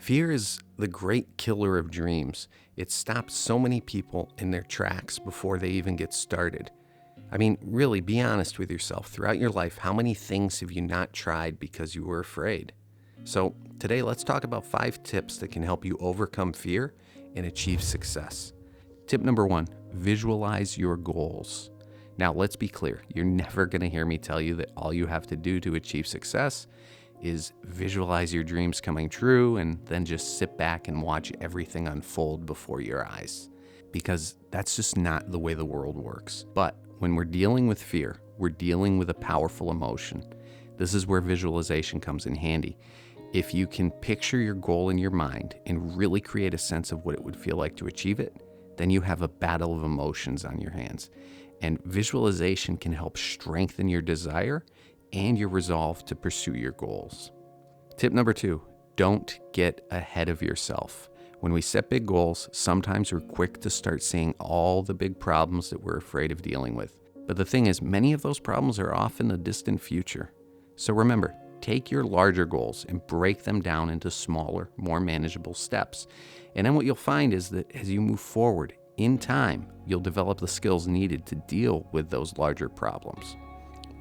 Fear is the great killer of dreams. It stops so many people in their tracks before they even get started. I mean, really, be honest with yourself. Throughout your life, how many things have you not tried because you were afraid? So today, let's talk about 5 tips that can help you overcome fear and achieve success. Tip number 1, visualize your goals. Now, let's be clear. You're never going to hear me tell you that all you have to do to achieve success is visualize your dreams coming true and then just sit back and watch everything unfold before your eyes. Because that's just not the way the world works. But when we're dealing with fear, we're dealing with a powerful emotion. This is where visualization comes in handy. If you can picture your goal in your mind and really create a sense of what it would feel like to achieve it, then you have a battle of emotions on your hands. And visualization can help strengthen your desire and your resolve to pursue your goals. Tip number 2, don't get ahead of yourself. When we set big goals, sometimes we're quick to start seeing all the big problems that we're afraid of dealing with. But the thing is, many of those problems are off in the distant future. So remember, take your larger goals and break them down into smaller, more manageable steps. And then what you'll find is that as you move forward, in time, you'll develop the skills needed to deal with those larger problems.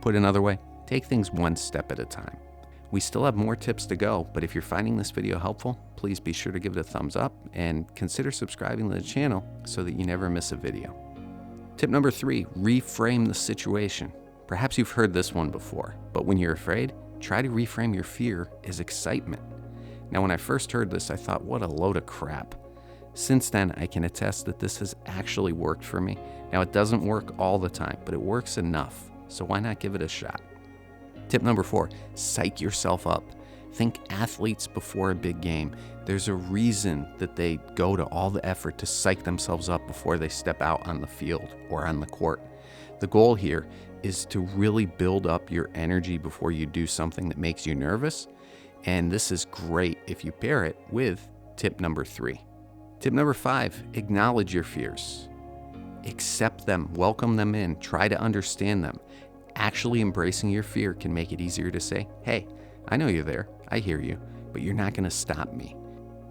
Put another way, take things one step at a time. We still have more tips to go, but if you're finding this video helpful, please be sure to give it a thumbs up and consider subscribing to the channel so that you never miss a video. Tip number 3, reframe the situation. Perhaps you've heard this one before, but when you're afraid, try to reframe your fear as excitement. Now, when I first heard this, I thought, what a load of crap. Since then, I can attest that this has actually worked for me. Now, it doesn't work all the time, but it works enough, so why not give it a shot? Tip number 4, psych yourself up. Think athletes before a big game. There's a reason that they go to all the effort to psych themselves up before they step out on the field or on the court. The goal here is to really build up your energy before you do something that makes you nervous. And this is great if you pair it with tip number 3. Tip number 5, acknowledge your fears. Accept them, welcome them in, try to understand them. Actually embracing your fear can make it easier to say, hey, I know you're there, I hear you, but you're not going to stop me.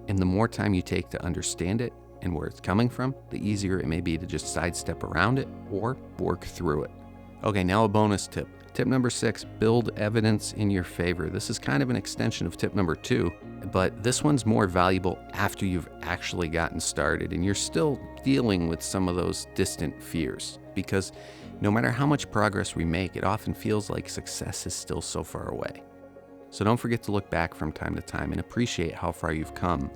And the more time you take to understand it and where it's coming from, the easier it may be to just sidestep around it or work through it. Okay, now a bonus tip. Tip number 6, build evidence in your favor. This is kind of an extension of tip number 2, but this one's more valuable after you've actually gotten started and you're still dealing with some of those distant fears. Because no matter how much progress we make, it often feels like success is still so far away. So don't forget to look back from time to time and appreciate how far you've come.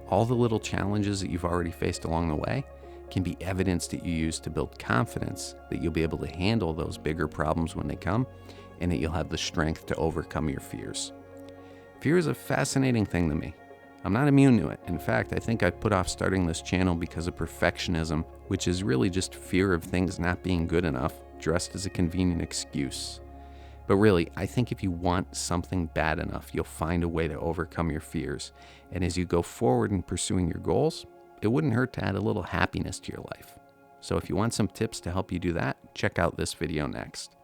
All the little challenges that you've already faced along the way can be evidence that you use to build confidence that you'll be able to handle those bigger problems when they come and that you'll have the strength to overcome your fears. Fear is a fascinating thing to me. I'm not immune to it. In fact, I think I put off starting this channel because of perfectionism, which is really just fear of things not being good enough, dressed as a convenient excuse. But really, I think if you want something bad enough, you'll find a way to overcome your fears. And as you go forward in pursuing your goals, it wouldn't hurt to add a little happiness to your life. So if you want some tips to help you do that, check out this video next.